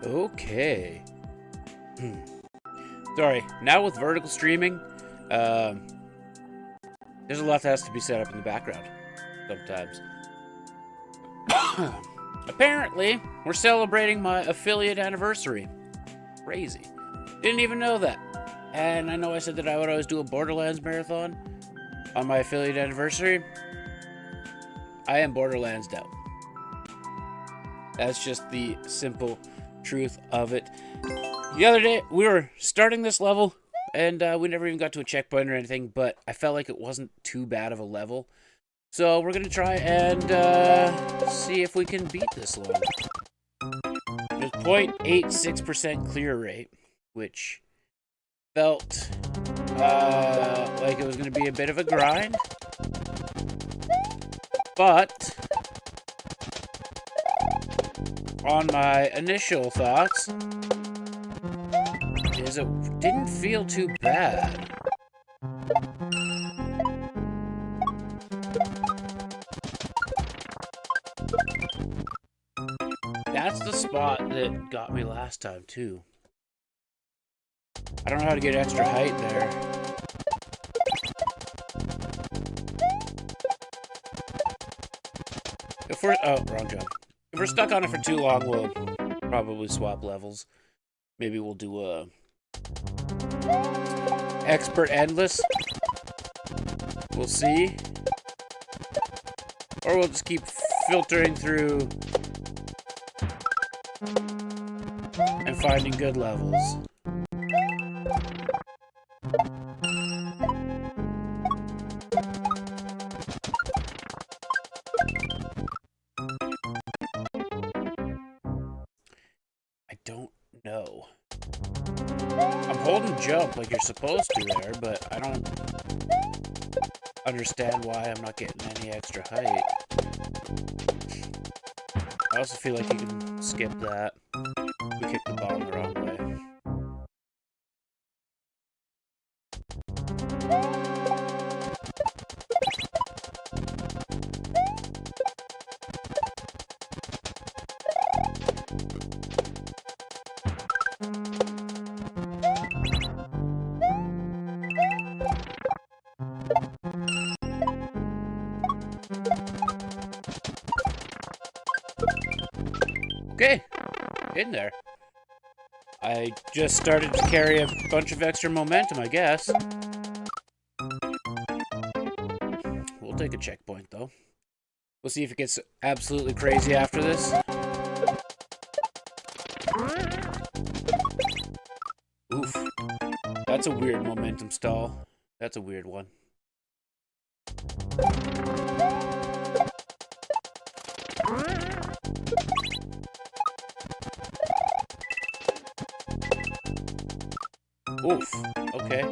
Okay. Sorry. Now with vertical streaming, there's a lot that has to be set up in the background sometimes. Apparently, we're celebrating my affiliate anniversary. Crazy. Didn't even know that. And I know I said that I would always do a Borderlands marathon on my affiliate anniversary. I am Borderlands out. That's just the simple truth of it. The other day, we were starting this level, and we never even got to a checkpoint or anything, but I felt like it wasn't too bad of a level. So we're going to try and see if we can beat this level. There's 0.86% clear rate, which felt like it was going to be a bit of a grind. But on my initial thoughts, is it didn't feel too bad. That's the spot that got me last time, too. I don't know how to get extra height there. If we're... Oh, wrong jump. If we're stuck on it for too long, we'll probably swap levels. Maybe we'll do a... Expert Endless. We'll see. Or we'll just keep filtering through and finding good levels. I don't know. I'm holding jump like you're supposed to there, but I don't understand why I'm not getting any extra height. I also feel like you can skip that. We kicked the ball the wrong way. Okay, in there. I just started to carry a bunch of extra momentum, I guess. We'll take a checkpoint, though. We'll see if it gets absolutely crazy after this. Oof. That's a weird momentum stall. That's a weird one. Oof. Okay.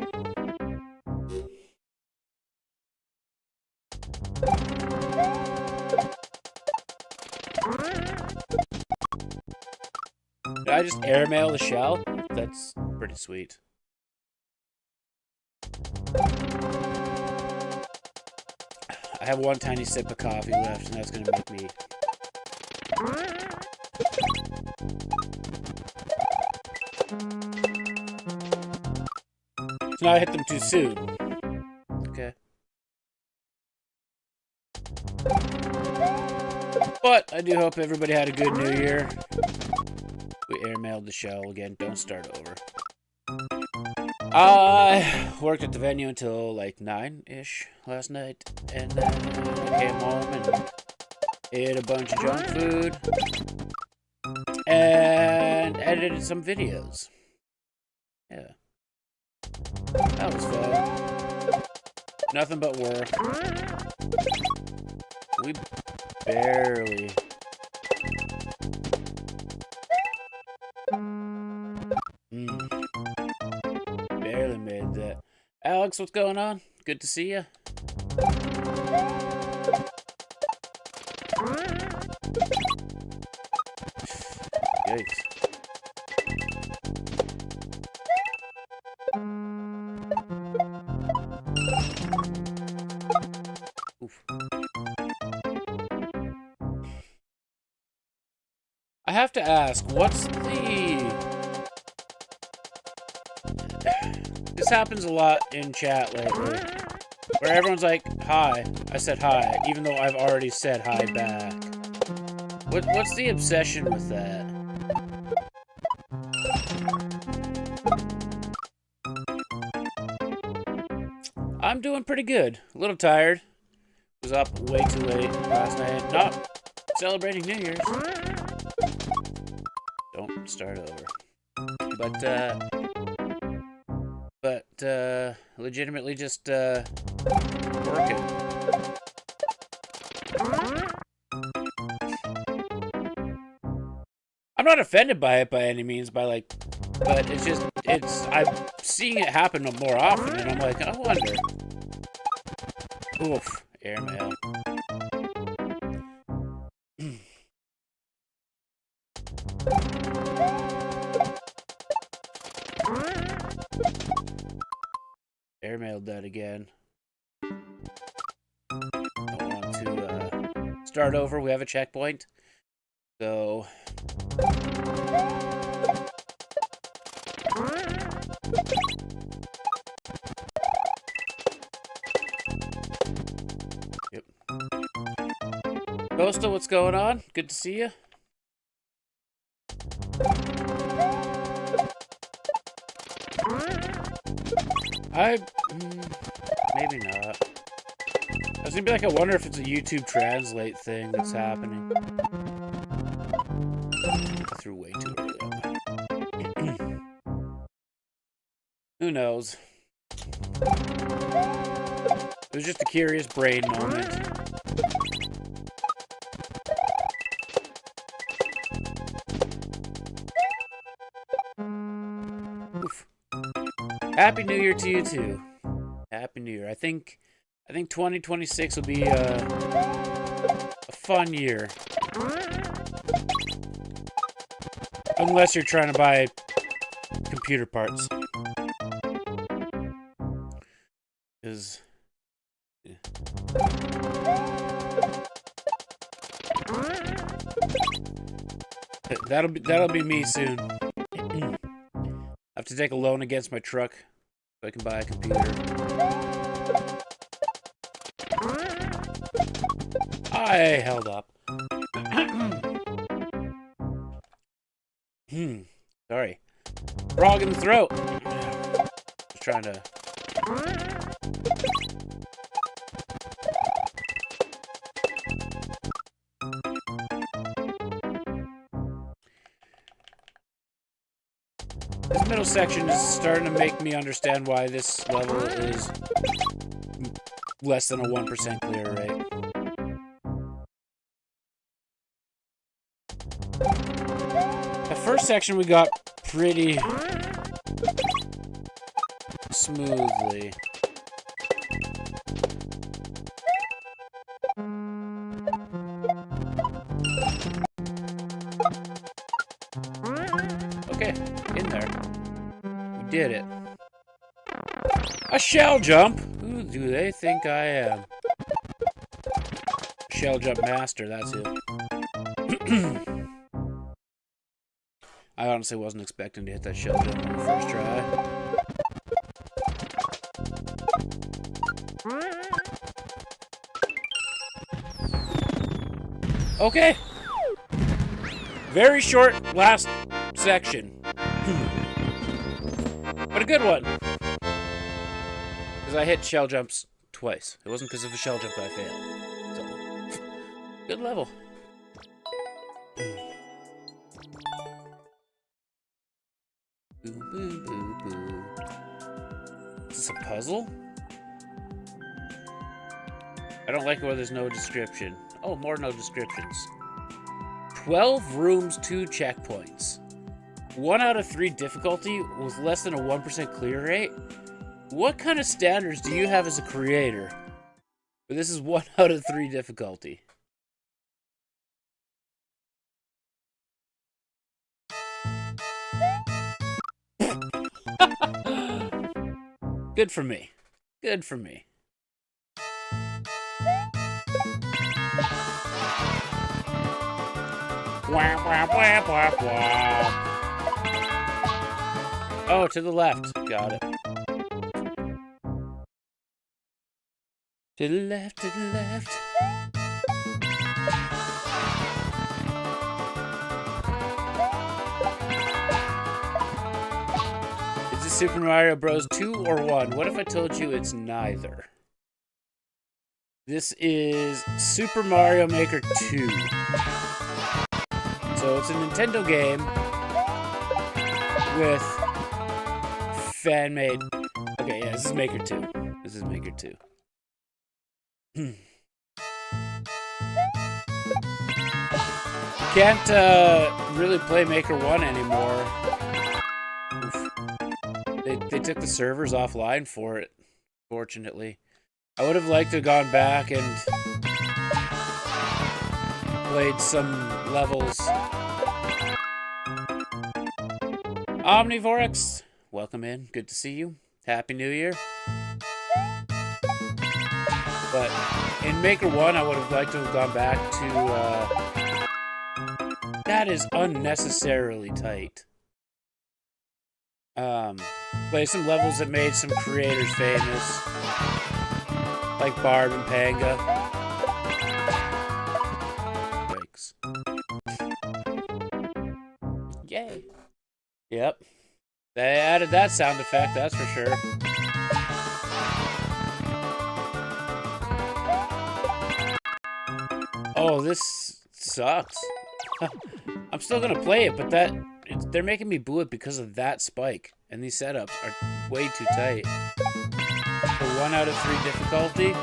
Did I just airmail the shell? That's pretty sweet. I have one tiny sip of coffee left, and that's gonna make me... So now I hit them too soon. Okay. But I do hope everybody had a good New Year. We airmailed the shell again. Don't start over. I worked at the venue until like 9-ish last night. And then I came home and ate a bunch of junk food. And edited some videos. Yeah. That was fun. Nothing but work. We barely... Barely made that. Alex, what's going on? Good to see you. Yikes. Oof. I have to ask, what's the... This happens a lot in chat lately, where everyone's like, hi. I said hi, even though I've already said hi back. What's the obsession with that? I'm doing pretty good. A little tired. Was up way too late last night. Not celebrating New Year's. Don't start over. But legitimately just working. I'm not offended by it by any means, but it's just, I'm seeing it happen more often, and I'm like, I wonder. Oof, airmail. Airmailed that again. I want to start over. We have a checkpoint. So... Yep. Costa, what's going on? Good to see you. Maybe not. I was gonna be like, I wonder if it's a YouTube translate thing that's happening. I threw way too early on that. Who knows? It was just a curious brain moment. Oof. Happy New Year to you too. Happy New Year. I think 2026 will be a fun year. Unless you're trying to buy computer parts. Is yeah. That'll be me soon. I have to take a loan against my truck so I can buy a computer. I held up. Sorry. Frog in the throat. Just trying to... This middle section is starting to make me understand why this level is less than a 1% clear rate. The first section we got pretty smoothly. Okay, in there. We did it. A shell jump? Who do they think I am? Shell jump master, that's it. I honestly wasn't expecting to hit that shell jump on the first try. Okay. Very short last section. But a good one. Because I hit shell jumps twice. It wasn't because of a shell jump that I failed. So, good level. Boo, boo, boo, boo. Is this a puzzle? I don't like it where there's no description. Oh, more no descriptions. 12 rooms, 2 checkpoints. 1 out of 3 difficulty with less than a 1% clear rate? What kind of standards do you have as a creator? But this is 1 out of 3 difficulty. Good for me. Good for me. Wah, wah, wah, wah, wah. Oh, to the left. Got it. To the left, to the left. Is this Super Mario Bros. 2 or 1? What if I told you it's neither? This is Super Mario Maker 2. So it's a Nintendo game with fan-made... Okay, yeah, this is Maker 2. This is Maker 2. You can't really play Maker 1 anymore. Oof. They took the servers offline for it, fortunately. I would have liked to have gone back and played some levels. Omnivorex, welcome in. Good to see you. Happy New Year. But in Maker 1, I would have liked to have gone back to... that is unnecessarily tight. Play some levels that made some creators famous. Like Barb and Panga. Yikes. Yay. Yep. They added that sound effect, that's for sure. Oh, this sucks. I'm still gonna play it, but they're making me boo it because of that spike. And these setups are way too tight. For 1 out of 3 difficulty.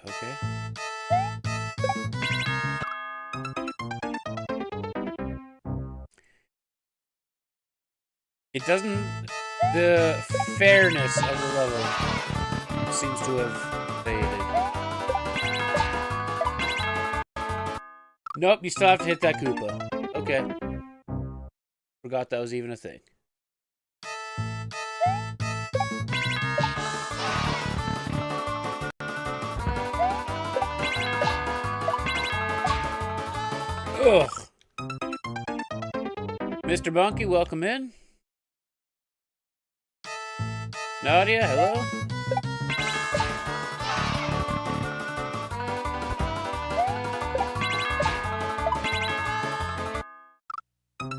Okay. It doesn't... The fairness of the level seems to have faded. Nope, you still have to hit that Koopa. Okay. Forgot that was even a thing. Ugh. Mr. Monkey, welcome in. Nadia, hello?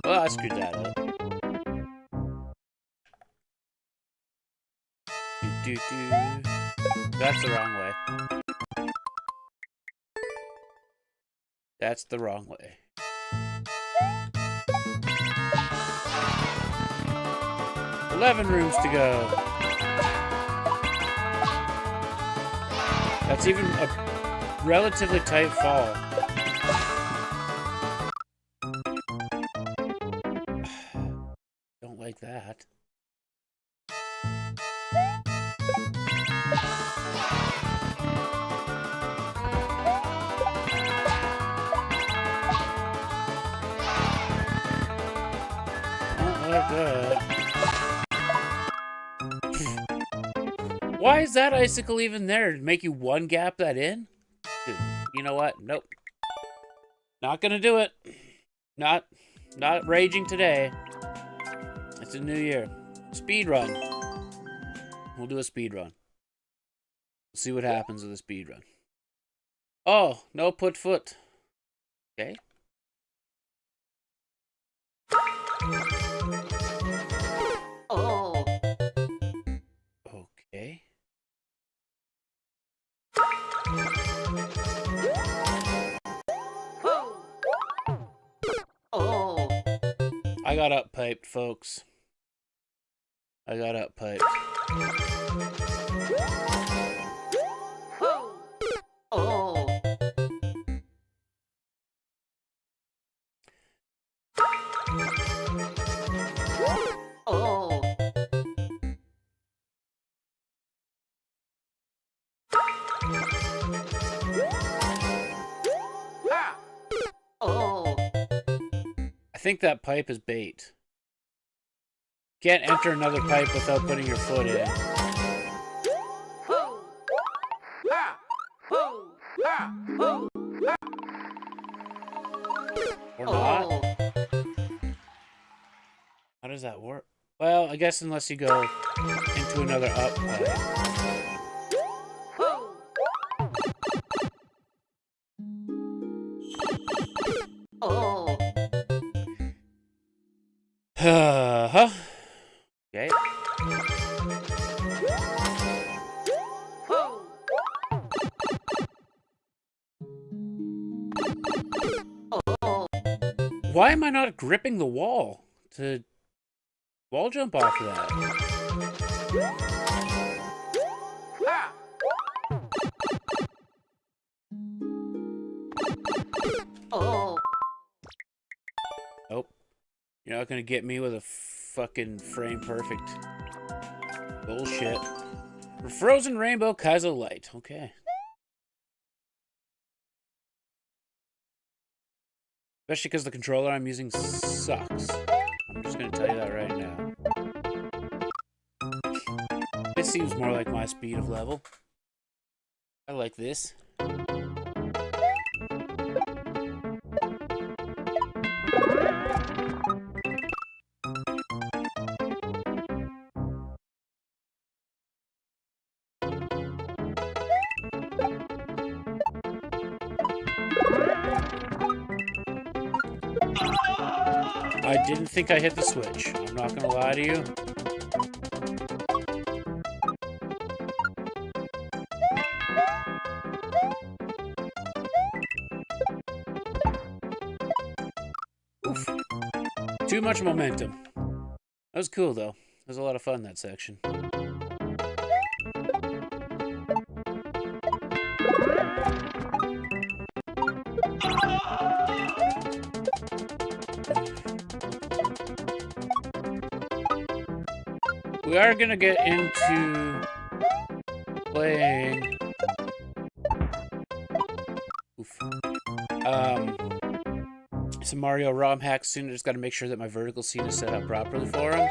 Well, I screwed that up. That's the wrong way. That's the wrong way. "11 rooms to go." That's even a relatively tight fall. Don't like that. Don't like that. Why is that icicle even there? To make you one gap that in? Dude, you know what? Nope. Not gonna do it. Not raging today. It's a new year. Speed run. We'll do a speed run. We'll see what happens with a speed run. Oh, no put foot. Okay. Oh. Okay. Oh. I got up-piped, folks. I got up-piped. Oh. Oh. Ha. Oh. think that pipe is bait. Can't enter another pipe without putting your foot in. Or not? How does that work? Well, I guess unless you go into another up pipe. Huh? Okay. Why am I not gripping the wall to wall jump off of that? Oh. You're not gonna get me with a fucking frame perfect bullshit. Frozen Rainbow Kaizo Light. Okay. Especially because the controller I'm using sucks. I'm just gonna tell you that right now. This seems more like my speed of level. I like this. I didn't think I hit the switch. I'm not gonna lie to you. Oof. Too much momentum. That was cool though. It was a lot of fun, that section. We are gonna get into playing some Mario ROM hacks soon. I just gotta make sure that my vertical scene is set up properly for him.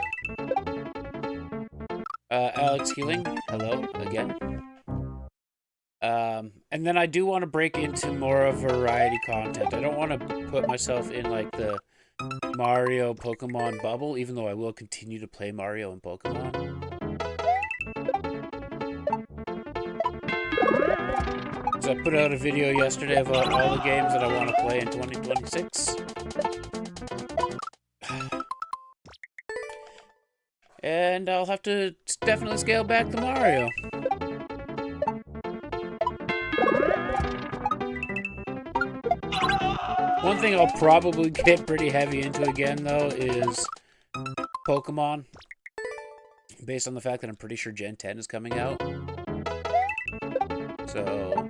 Alex Healing, hello again. And then I do want to break into more of variety content. I don't want to put myself in like the Mario Pokemon bubble, even though I will continue to play Mario and Pokemon. So I put out a video yesterday about all the games that I want to play in 2026. And I'll have to definitely scale back the Mario. One thing I'll probably get pretty heavy into again, though, is Pokemon. Based on the fact that I'm pretty sure Gen 10 is coming out. So,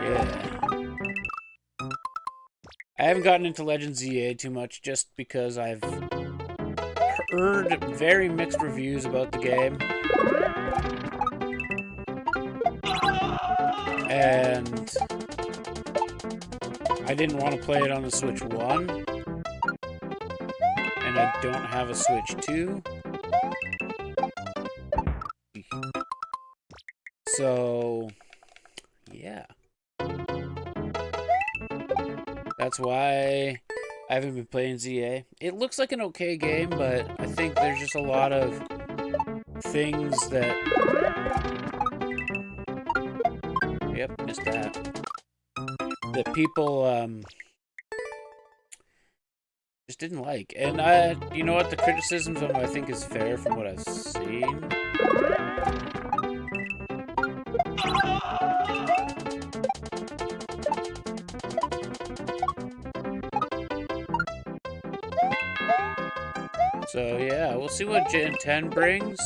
yeah. I haven't gotten into Legends ZA too much, just because I've heard very mixed reviews about the game. And I didn't want to play it on the Switch 1, and I don't have a Switch 2. So, yeah. That's why I haven't been playing ZA. It looks like an okay game, but I think there's just a lot of things that... Yep, missed that. That people just didn't like. And you know what, the criticisms of them I think is fair from what I've seen. So yeah, we'll see what Gen 10 brings.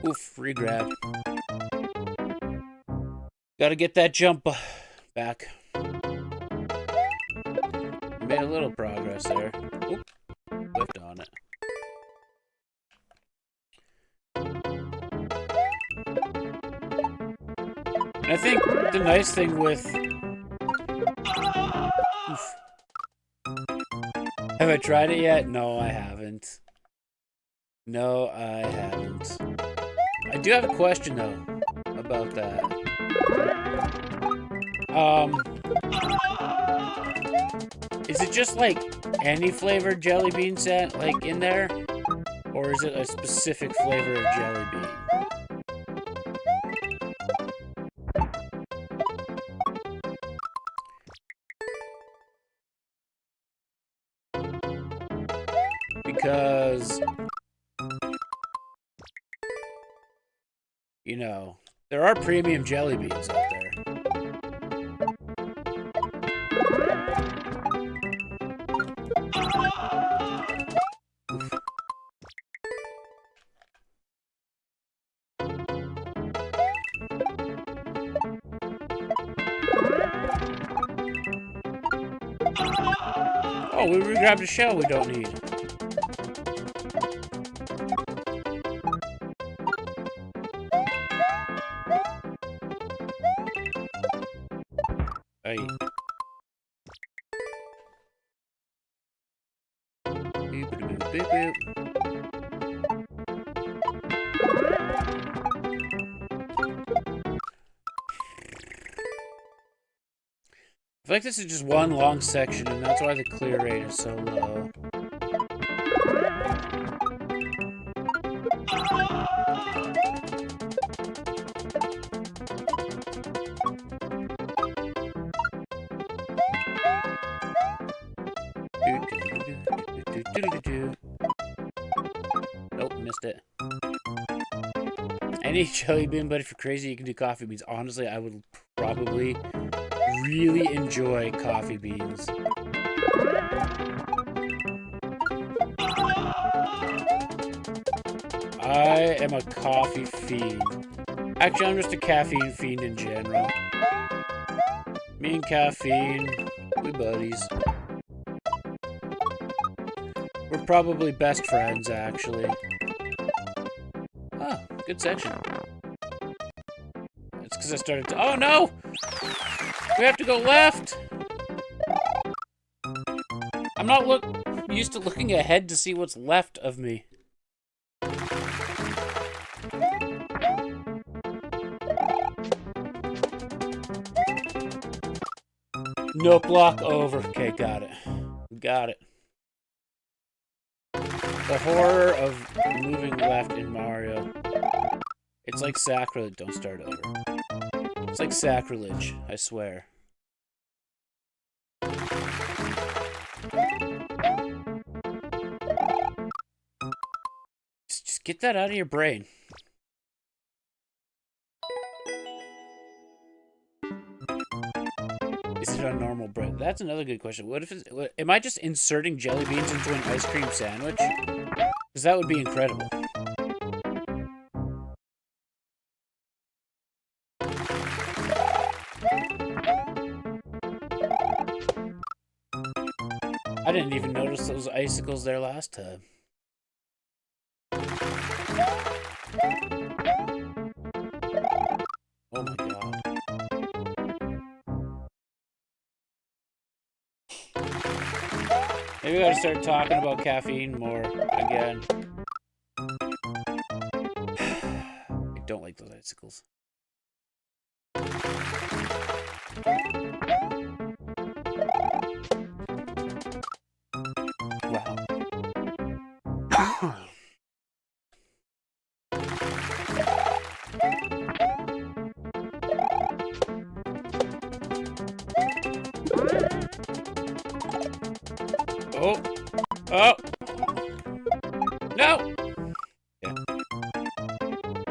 Oof, regrab. Gotta get that jump back. Made a little progress there. Oop, whiffed on it. And I think the nice thing with Have I tried it yet? No, I haven't. No, I haven't. I do have a question though about that. Is it just like any flavored jelly bean set like in there? Or is it a specific flavor of jelly bean? Because, you know, there are premium jelly beans out there. Oh, we grabbed a shell we don't need. Hey. Boop, boop, boop, boop. I feel like this is just one long section, and that's why the clear rate is so low. Nope, missed it. I need jelly bean, but if you're crazy, you can do coffee beans. Honestly, I would probably really enjoy coffee beans. I am a coffee fiend. Actually, I'm just a caffeine fiend in general. Me and caffeine, we buddies. We're probably best friends, actually. Oh, good section. It's because I started to— oh no! We have to go left! I'm not used to looking ahead to see what's left of me. No block over. Okay, got it. Got it. The horror of moving left in Mario. It's like sacrilege. Don't start over. It's like sacrilege, I swear. Just get that out of your brain. Is it on normal bread? That's another good question. What if it's— am I just inserting jelly beans into an ice cream sandwich? Because that would be incredible. I didn't even notice those icicles there last time. Oh my god. Maybe I gotta start talking about caffeine more again. I don't like those icicles. Wow. Oh! Oh! No! Yeah.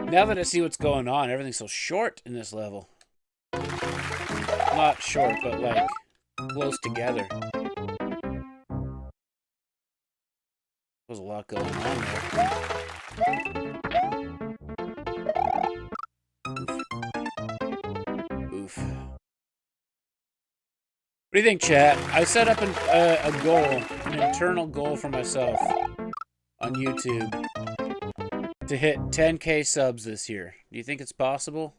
Now that I see what's going on, everything's so short in this level. Not short, but like close together. There's a lot going on there. Oof. What do you think, chat? I set up a goal, an internal goal for myself on YouTube to hit 10K subs this year. Do you think it's possible?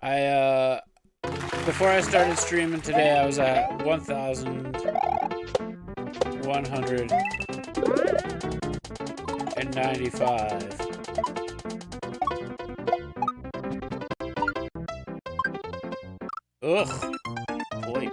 I before I started streaming today, I was at 1,195. Ugh. Boy.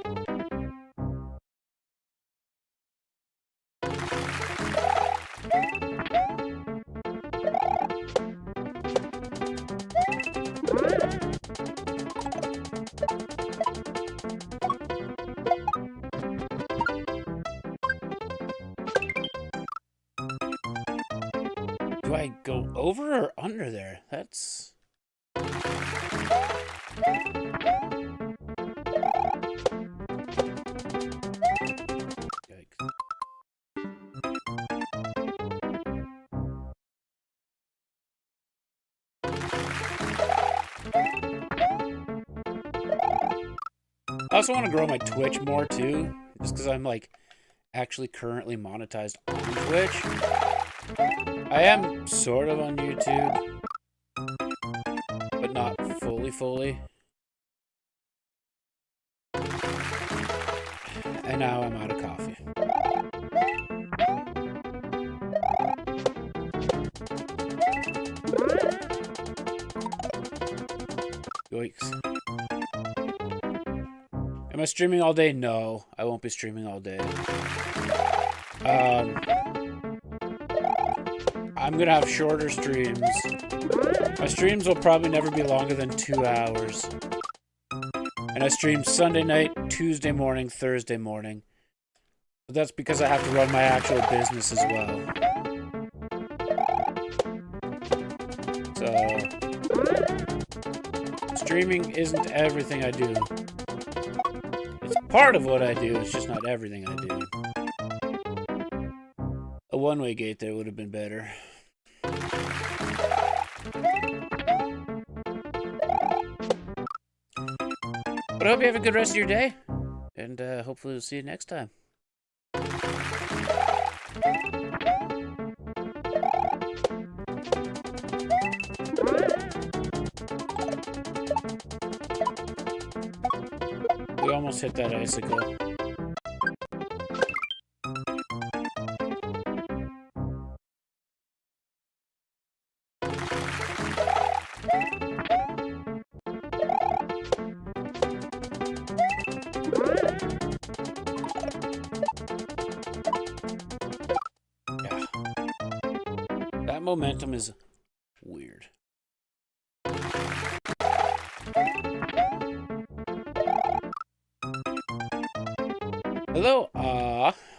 Do I go over or under there? That's... Yikes. I also want to grow my Twitch more too, just because I'm like actually currently monetized on Twitch. I am sort of on YouTube, but not fully. And now I'm out of coffee. Yikes. Am I streaming all day? No, I won't be streaming all day. I'm gonna have shorter streams. My streams will probably never be longer than 2 hours. And I stream Sunday night, Tuesday morning, Thursday morning. But that's because I have to run my actual business as well. So, streaming isn't everything I do. It's part of what I do, it's just not everything I do. A one-way gate there would have been better. But I hope you have a good rest of your day. And hopefully we'll see you next time. We almost hit that icicle. Yeah. That momentum is weird. Hello,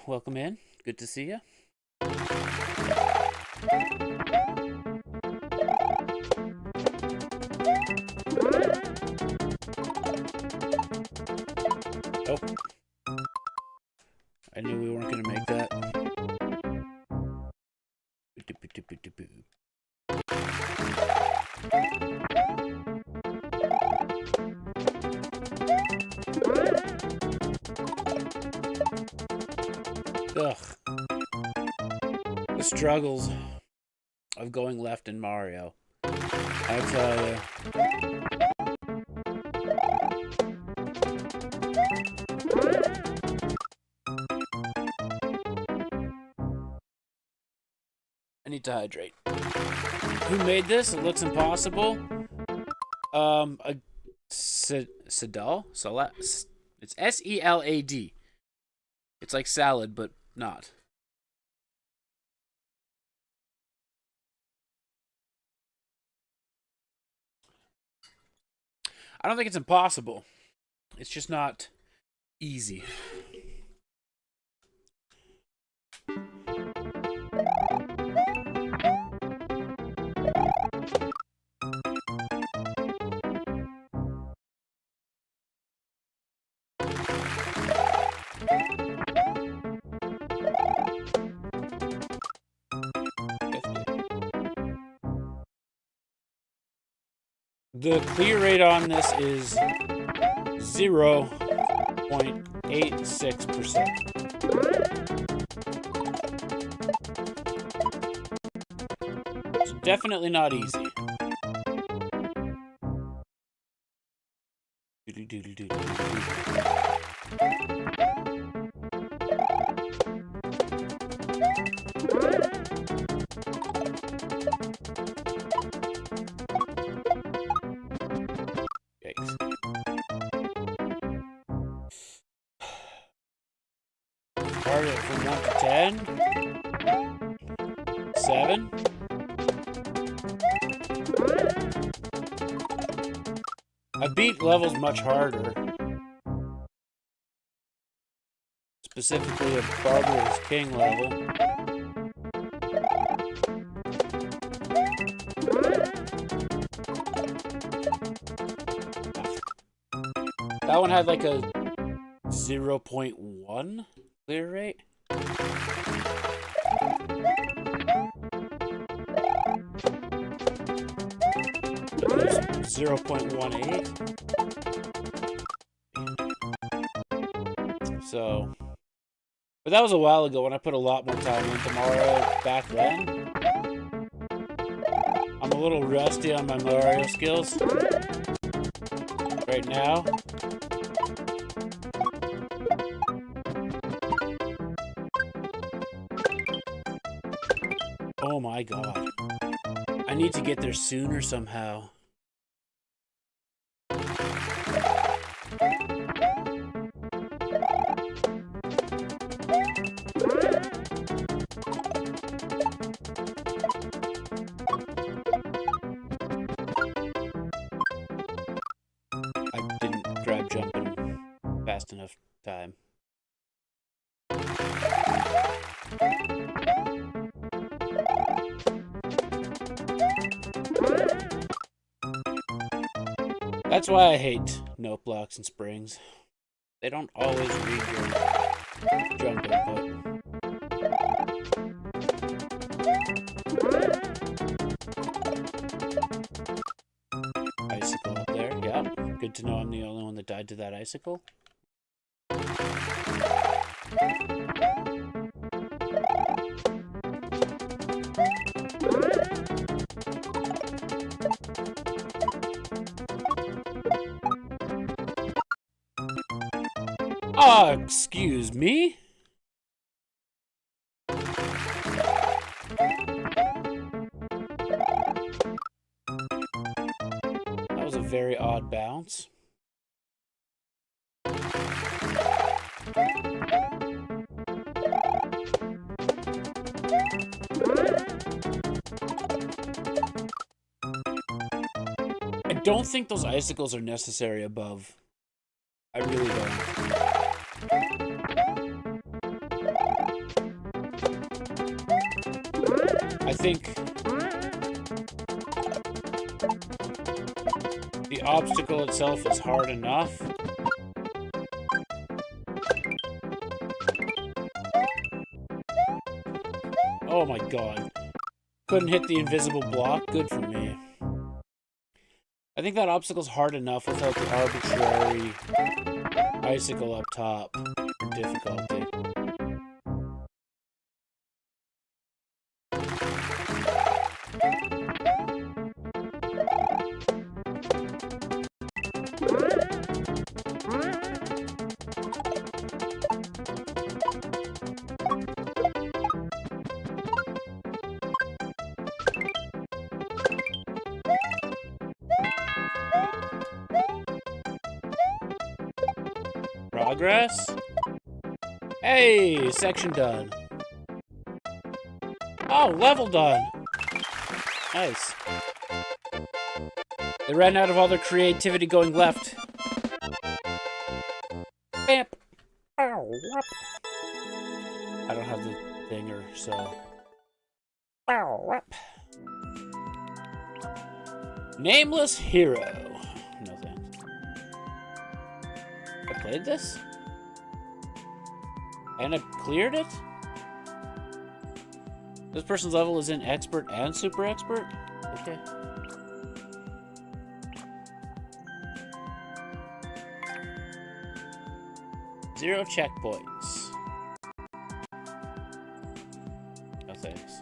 welcome in. Good to see you. Oh. I knew we weren't going to make that. Ugh. The struggles of going left in Mario. I tell you. I need to hydrate. Who made this? It looks impossible. Sedal? Salad? It's S-E-L-A-D. It's like salad, but not. I don't think it's impossible. It's just not easy. The clear rate on this is 0.86%. It's definitely not easy. Yikes. Target from 1 to 10. 7. I beat levels much harder. Specifically a Barbarous King level. That one had like a 0.1 clear rate. 0.18. So, but that was a while ago when I put a lot more time into Mario back then. I'm a little rusty on my Mario skills right now. Oh my god. I need to get there sooner somehow. I didn't grab jumping fast enough time. That's why I hate note blocks and springs. They don't always read your jump input. Icicle up there, yeah. Good to know I'm the only one that died to that icicle. Ah, excuse me? That was a very odd bounce. I don't think those icicles are necessary above. I really don't. I think the obstacle itself is hard enough. Oh my god. Couldn't hit the invisible block. Good for me. I think that obstacle's hard enough without the arbitrary icicle up top for difficulty. Progress? Hey, section done. Oh, level done. Nice. They ran out of all their creativity going left. Bamp. I don't have the thinger, so. Nameless Hero. No thanks. I played this? And I cleared it? This person's level is in expert and super expert? Okay. Zero checkpoints. No thanks.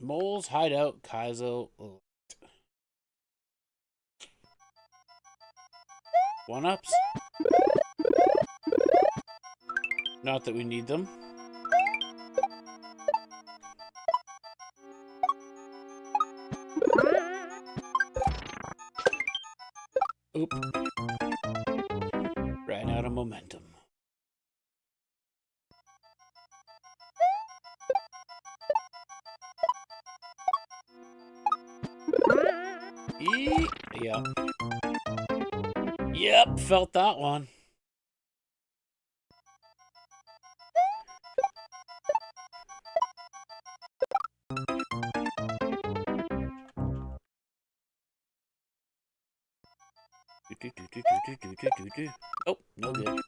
Moles hideout Kaizo. One-ups? Not that we need them. Oop. Ran out of momentum. Yep. Yep, felt that one. Oh, no good.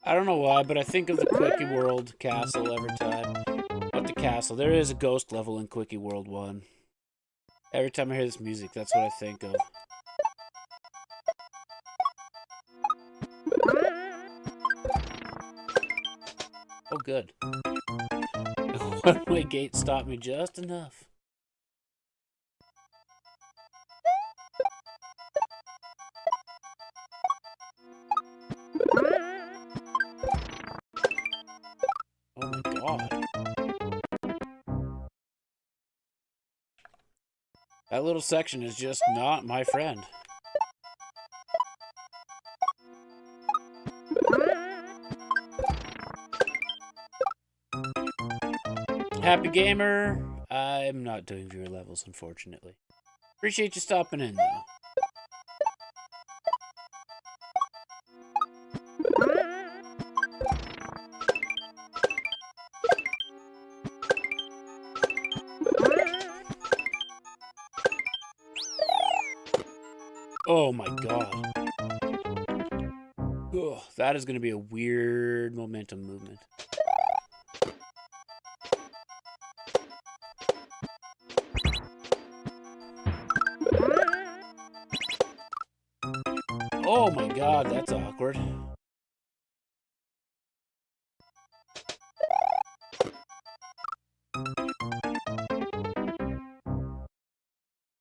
I don't know why, but I think of the Quickie World castle every time. Not the castle. There is a ghost level in Quickie World 1. Every time I hear this music, that's what I think of. Oh, good. The one-way gate stopped me just enough. Oh my god. That little section is just not my friend. Happy Gamer, I'm not doing viewer levels, unfortunately. Appreciate you stopping in, though. Oh my god. Ugh, that is going to be a weird momentum movement. Oh my god, that's awkward.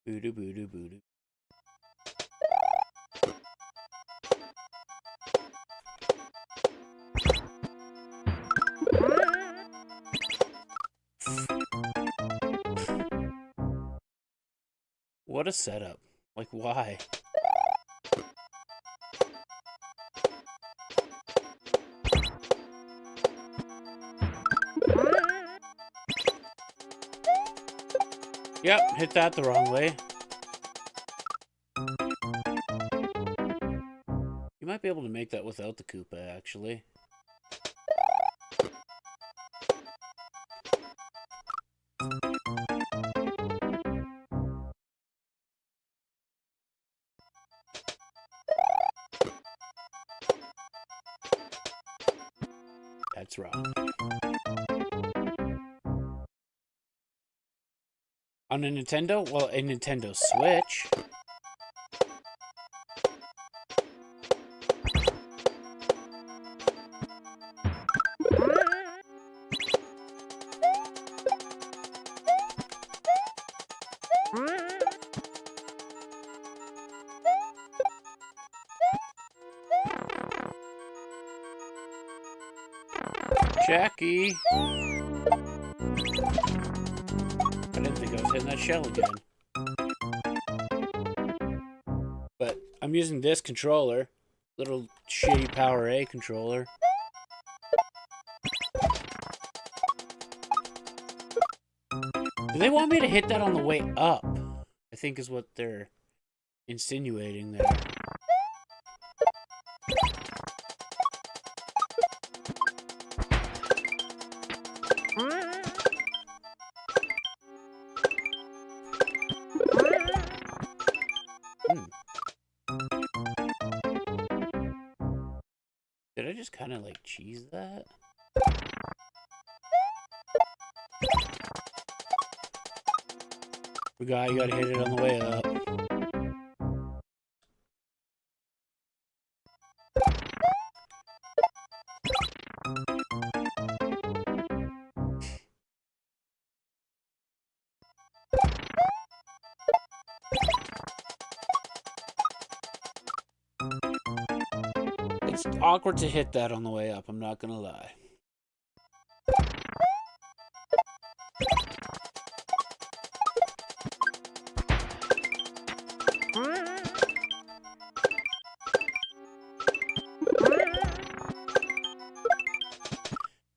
Boo-doo, boo-doo, boo-doo. What a setup. Like, why? Yep, hit that the wrong way. You might be able to make that without the Koopa, actually. That's wrong. On a Nintendo? Well, a Nintendo Switch. Jackie! I didn't think I was hitting that shell again. But I'm using this controller. Little shitty Power A controller. Do they want me to hit that on the way up? I think is what they're insinuating there. Did I just kind of like cheese that? You gotta hit it on the way up. just awkward to hit that on the way up, I'm not gonna lie.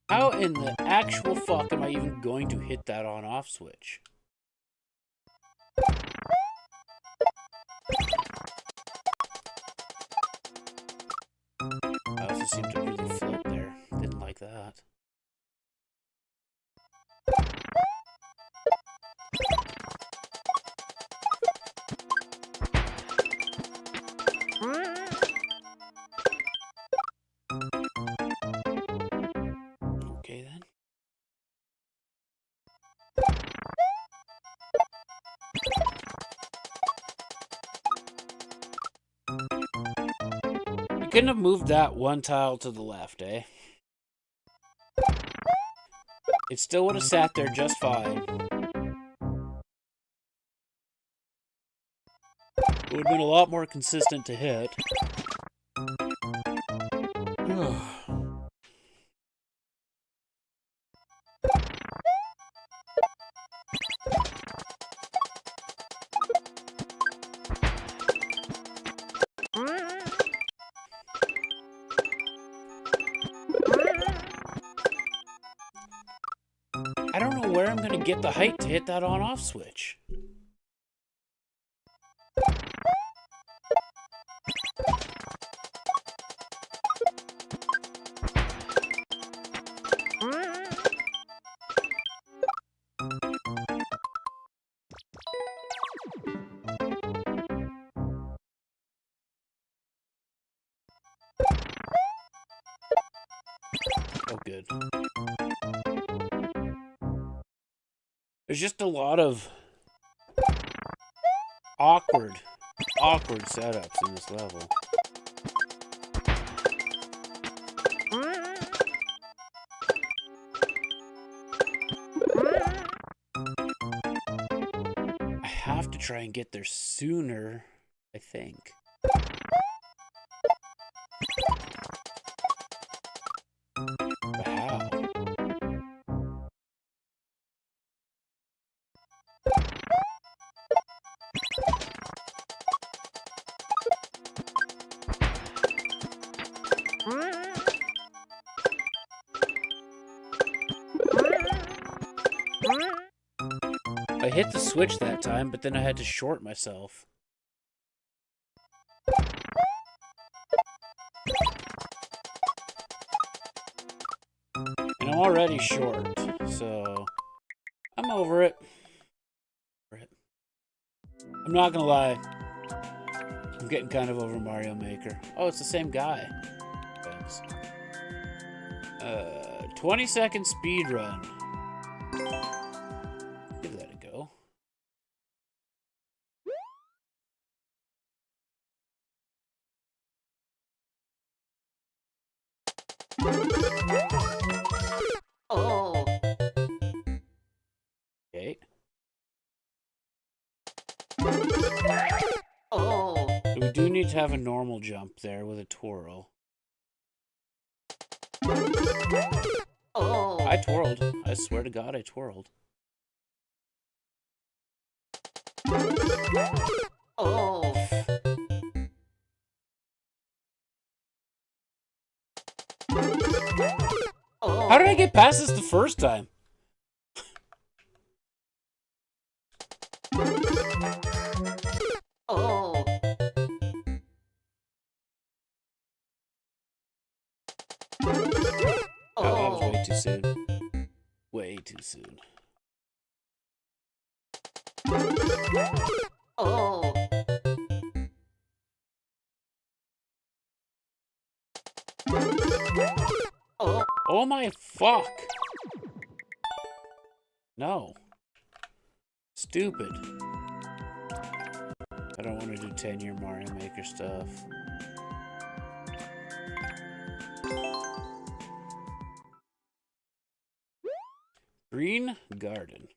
How in the actual fuck am I even going to hit that on-off switch? I also seem to really float there. Didn't like that. Okay then. You couldn't have moved that one tile to the left, eh? It still would have sat there just fine. It would have been a lot more consistent to hit. I don't know where I'm going to get the height to hit that on-off switch. Oh, good. There's just a lot of awkward setups in this level. I have to try and get there sooner, I think. But how? I hit the switch that time, but then I had to short myself. And I'm already short, so I'm over it. I'm not gonna lie. I'm getting kind of over Mario Maker. Oh, it's the same guy. Thanks. 20-second speed run. Give that a go. Oh. Okay. Oh. So we do need to have a normal jump there with a twirl. Oh. I twirled. I swear to God, I twirled. Oh. Oh. How did I get past this the first time? Oh. Oh, that was way too soon. Way too soon. Oh. Oh. Oh my fuck! No. Stupid. I don't want to do 10-year Mario Maker stuff. Green Garden.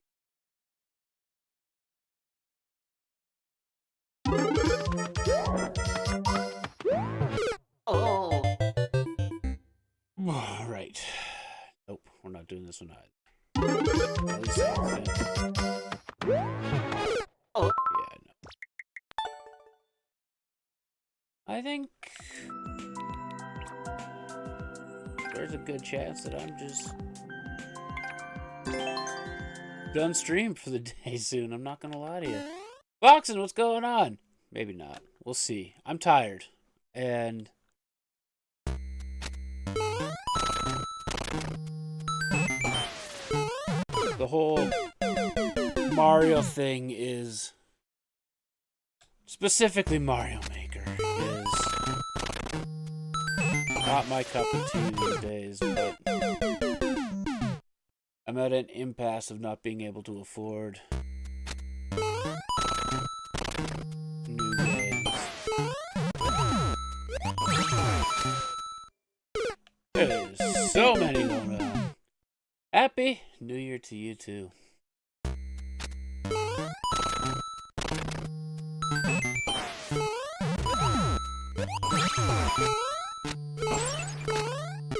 Oh. Right. Nope, we're not doing this one either. At least I haven't. Oh. Yeah, no. I think there's a good chance that I'm just done stream for the day soon. I'm not gonna lie to you. Boxing, what's going on? Maybe not. We'll see. I'm tired. And the whole Mario thing is, specifically Mario Maker, is not my cup of tea these days, but I'm at an impasse of not being able to afford new games. There's so many going on. Happy New Year to you too.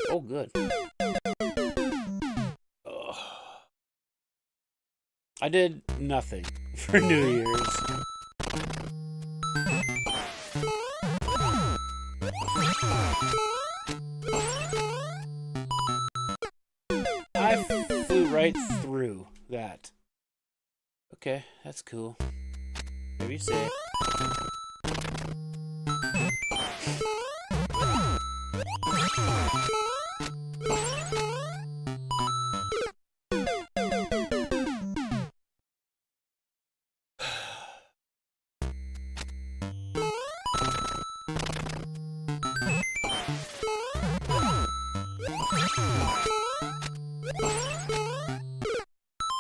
Oh, good. Ugh. I did nothing for New Year's. I flew right through that. Okay, that's cool. Maybe you say it.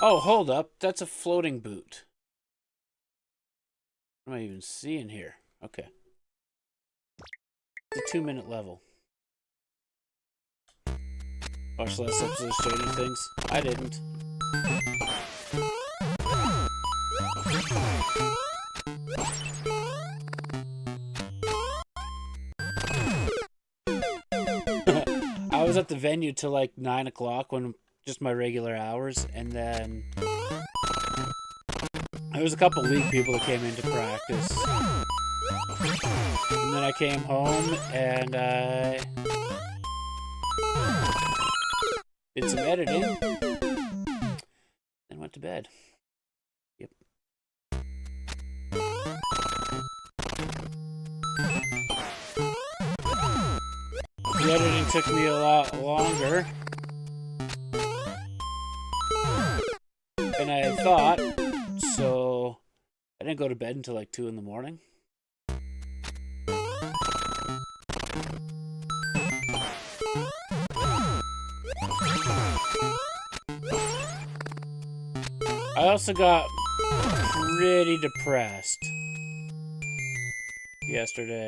Oh, hold up. That's a floating boot. What am I even seeing here? Okay. It's a 2-minute level. Watch the last episode of Stranger Things? I didn't. I was at the venue till like 9 o'clock when just my regular hours, and then there was a couple league people that came into practice, and then I came home and I did some editing and went to bed. Yep. The editing took me a lot longer than I had thought, so I didn't go to bed until like 2 in the morning. I also got pretty depressed yesterday.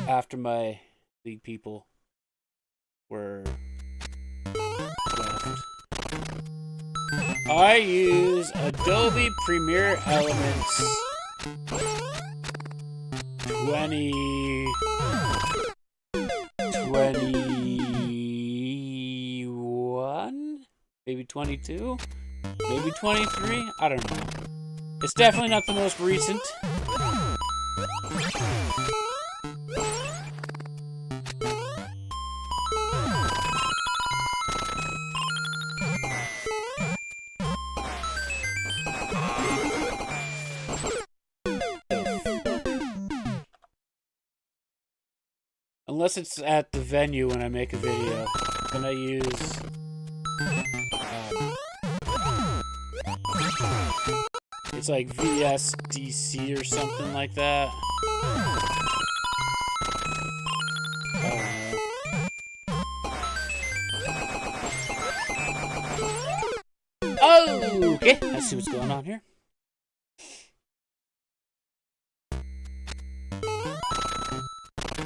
After my league people were left. I use Adobe Premiere Elements 2021? Maybe 22? Maybe 23? I don't know. It's definitely not the most recent. Unless it's at the venue when I make a video, then I use it's like VSDC or something like that. I don't know. Oh, okay. Let's see what's going on here.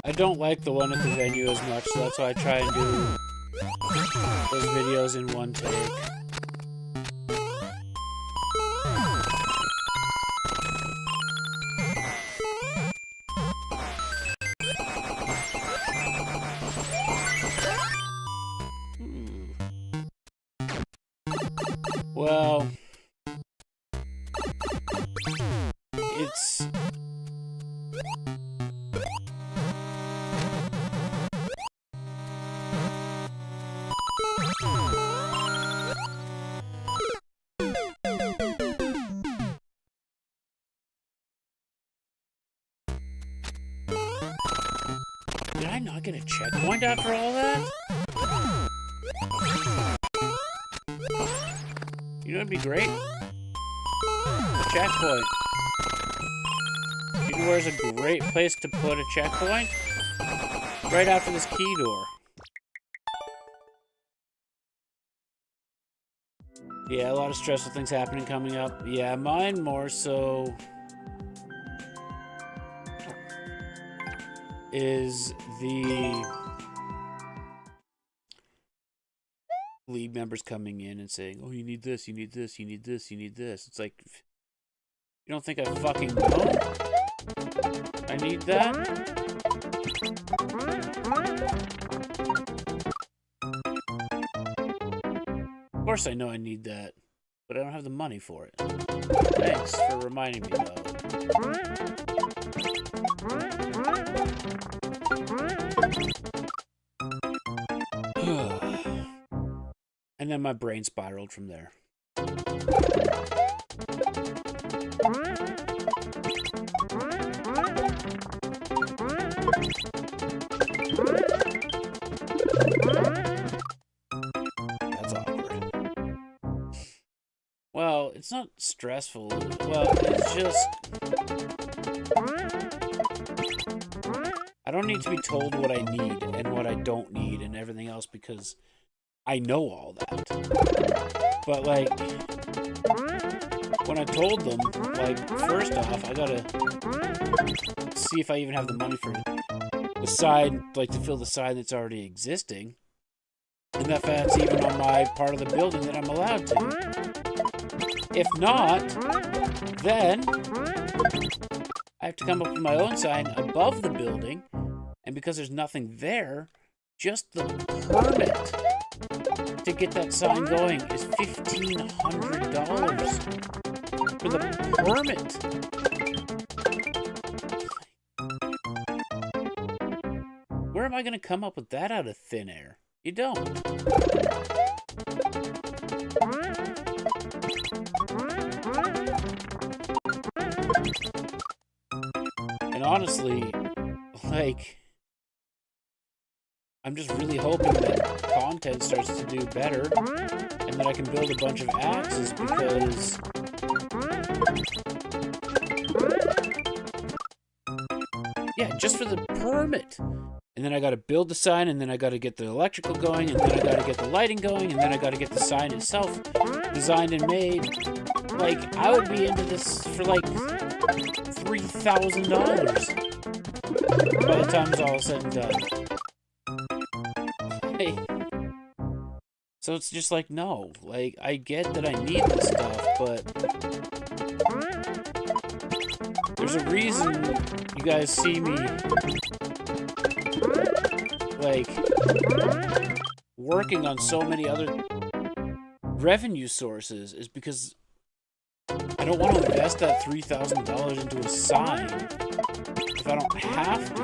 I don't like the one at the venue as much, so that's why I try and do those videos in one take. let's... Did I not get a checkpoint after all that? You know what'd be great? A checkpoint. You know where's a great place to put a checkpoint? Right after this key door. Yeah, a lot of stressful things happening coming up. Yeah, mine more so is the league members coming in and saying, oh, you need this, you need this, you need this, you need this. It's like, you don't think I fucking know? I need that? Of course I know I need that, but I don't have the money for it. Thanks for reminding me, though. And then my brain spiraled from there. That's awkward. Well, it's not stressful. Well, it's just... I don't need to be told what I need and what I don't need and everything else because I know all that. But, like, when I told them, like, first off, I gotta see if I even have the money for the side, like, to fill the side that's already existing. And if that's even on my part of the building that I'm allowed to. If not, then I have to come up with my own sign above the building. And because there's nothing there, just the permit to get that sign going is $1,500 for the permit. Where am I going to come up with that out of thin air? You don't. And honestly, like, I'm just really hoping that content starts to do better and that I can build a bunch of axes because yeah, just for the permit. And then I gotta build the sign, and then I gotta get the electrical going, and then I gotta get the lighting going, and then I gotta get the sign itself designed and made. Like, I would be into this for like $3,000 by the time it's all said and done. Hey. So it's just like, no. Like, I get that I need this stuff, but there's a reason you guys see me like working on so many other revenue sources is because I don't want to invest that $3,000 into a sign if I don't have to.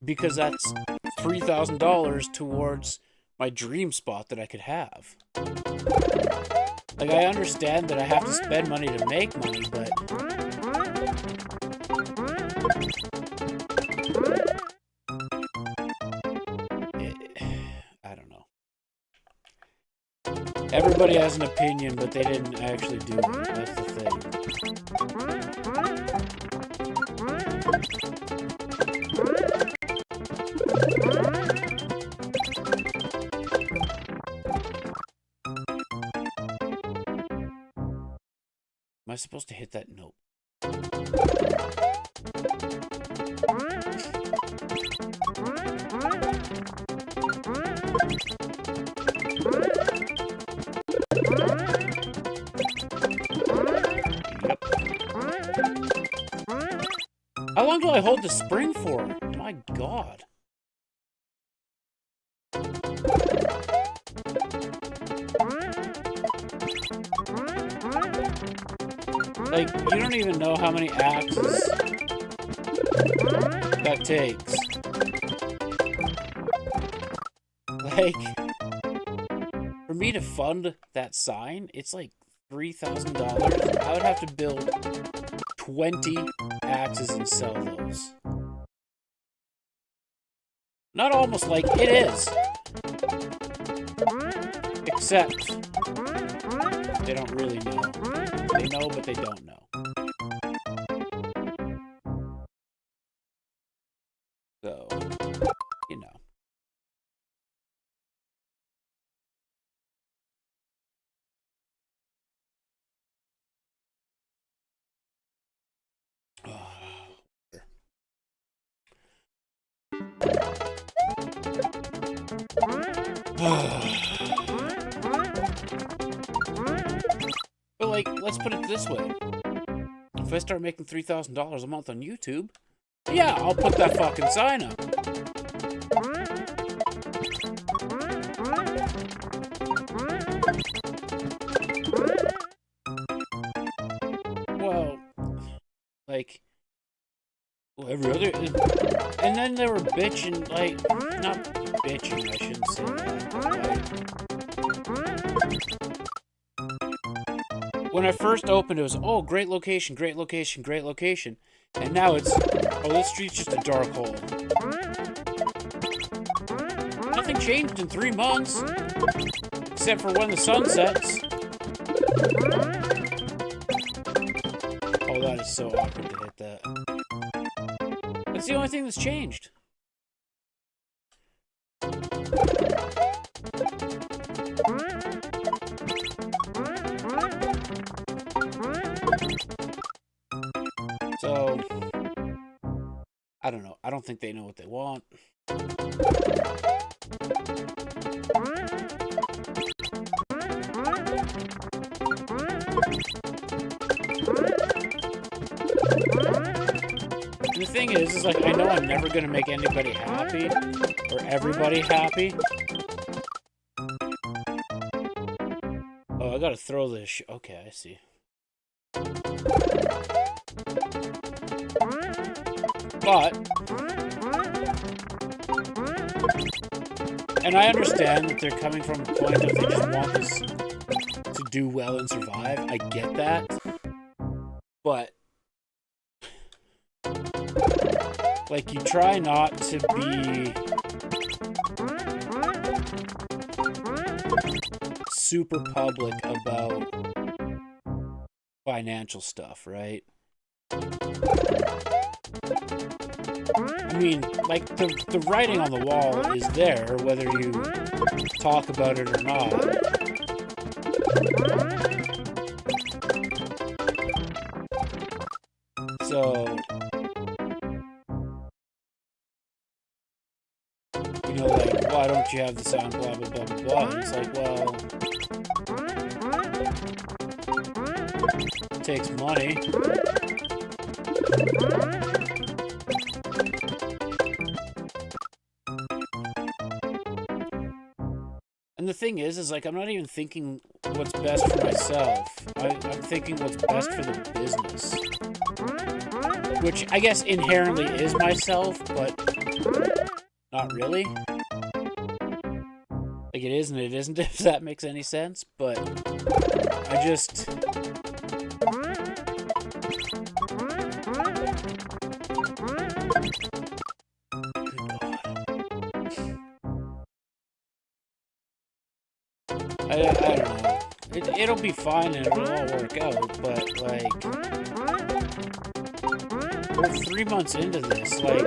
Because that's $3,000 towards my dream spot that I could have. Like, I understand that I have to spend money to make money, but I don't know. Everybody has an opinion, but they didn't actually do it. That's the thing. Am I supposed to hit that note? Yep. How long do I hold the spring for? My God. Like, you don't even know how many axes that takes. Like, for me to fund that sign, it's like $3,000. I would have to build 20 axes and sell those. Not almost like it is. Except they don't really know. They know, but they don't know. So, you know. But, like, let's put it this way. If I start making $3,000 a month on YouTube, yeah, I'll put that fucking sign up. Well, like, well, every other... And then they were bitching, like, not bitching, I shouldn't say that, like, when I first opened, it was, oh, great location, great location, great location. And now it's, oh, this street's just a dark hole. Nothing changed in 3 months. Except for when the sun sets. Oh, that is so awkward to hit that. That's the only thing that's changed. So, I don't know. I don't think they know what they want. And the thing is like, I know I'm never going to make anybody happy, or everybody happy. Oh, I gotta throw this okay, I see. But, and I understand that they're coming from a point of they just want this to do well and survive. I get that. But, like, you try not to be super public about financial stuff, right? I mean, like, the writing on the wall is there, whether you talk about it or not. So, you know, like, why don't you have the sound, blah, blah, blah, blah, blah. And it's like, well, it takes money. And the thing is like, I'm not even thinking what's best for myself. I'm thinking what's best for the business. Which I guess inherently is myself, but not really. Like, it is and it isn't, if that makes any sense. But I just... I don't know. It'll be fine and it'll all work out, but, like, we're 3 months into this, like,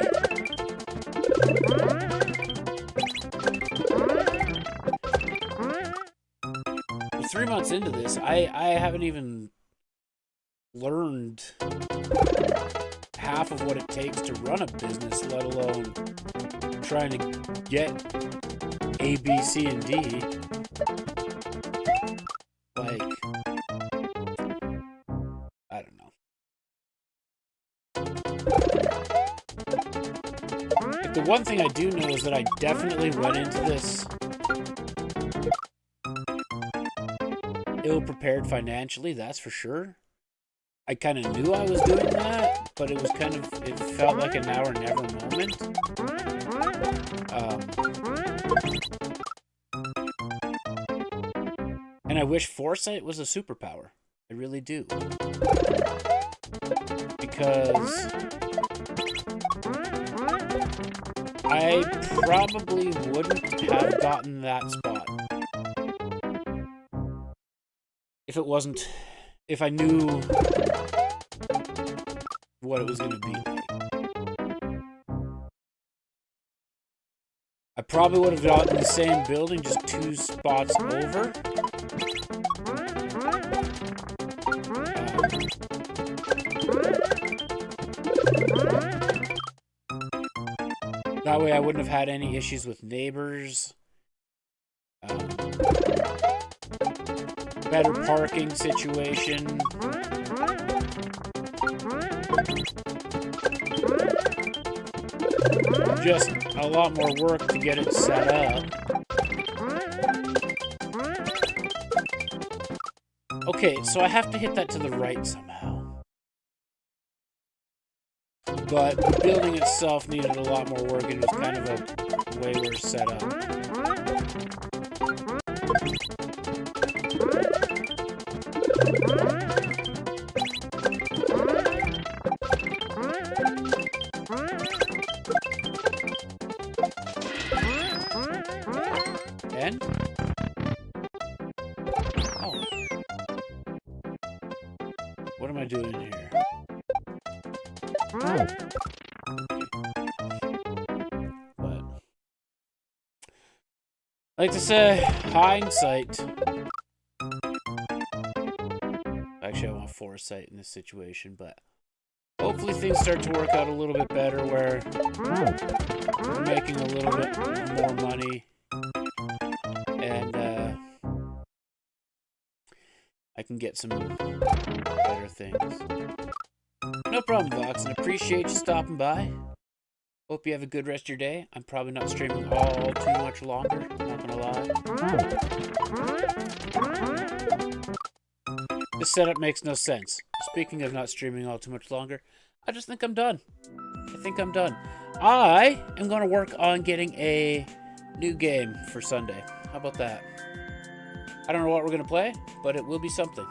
we're 3 months into this, I haven't even learned half of what it takes to run a business, let alone trying to get A, B, C, and D. Like, I don't know. Like, the one thing I do know is that I definitely went into this ill-prepared financially, that's for sure. I kind of knew I was doing that, but it was kind of, it felt like a now or never moment. And I wish foresight was a superpower. I really do. Because I probably wouldn't have gotten that spot if I knew what it was going to be like. I probably would have gotten the same building, just 2 spots over. That way I wouldn't have had any issues with neighbors. Better parking situation. Just a lot more work to get it set up. Okay, so I have to hit that to the right somehow. But the building itself needed a lot more work, and it was kind of a way worse set up. And? Oh. What am I doing here? But I like to say, hindsight. Actually, I want foresight in this situation, but hopefully things start to work out a little bit better where we're making a little bit more money. And I can get some better things. No problem, Vox, and appreciate you stopping by. Hope you have a good rest of your day. I'm probably not streaming all too much longer, not gonna lie. This setup makes no sense. Speaking of not streaming all too much longer, I just think I'm done. I think I'm done. I am gonna work on getting a new game for Sunday. How about that? I don't know what we're gonna play, but it will be something.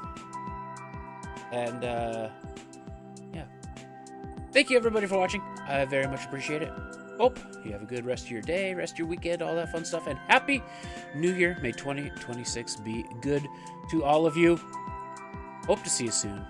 And yeah. Thank you everybody for watching. I very much appreciate it. Hope you have a good rest of your day, rest of your weekend, all that fun stuff, and Happy New Year. May 2026 be good to all of you. Hope to see you soon.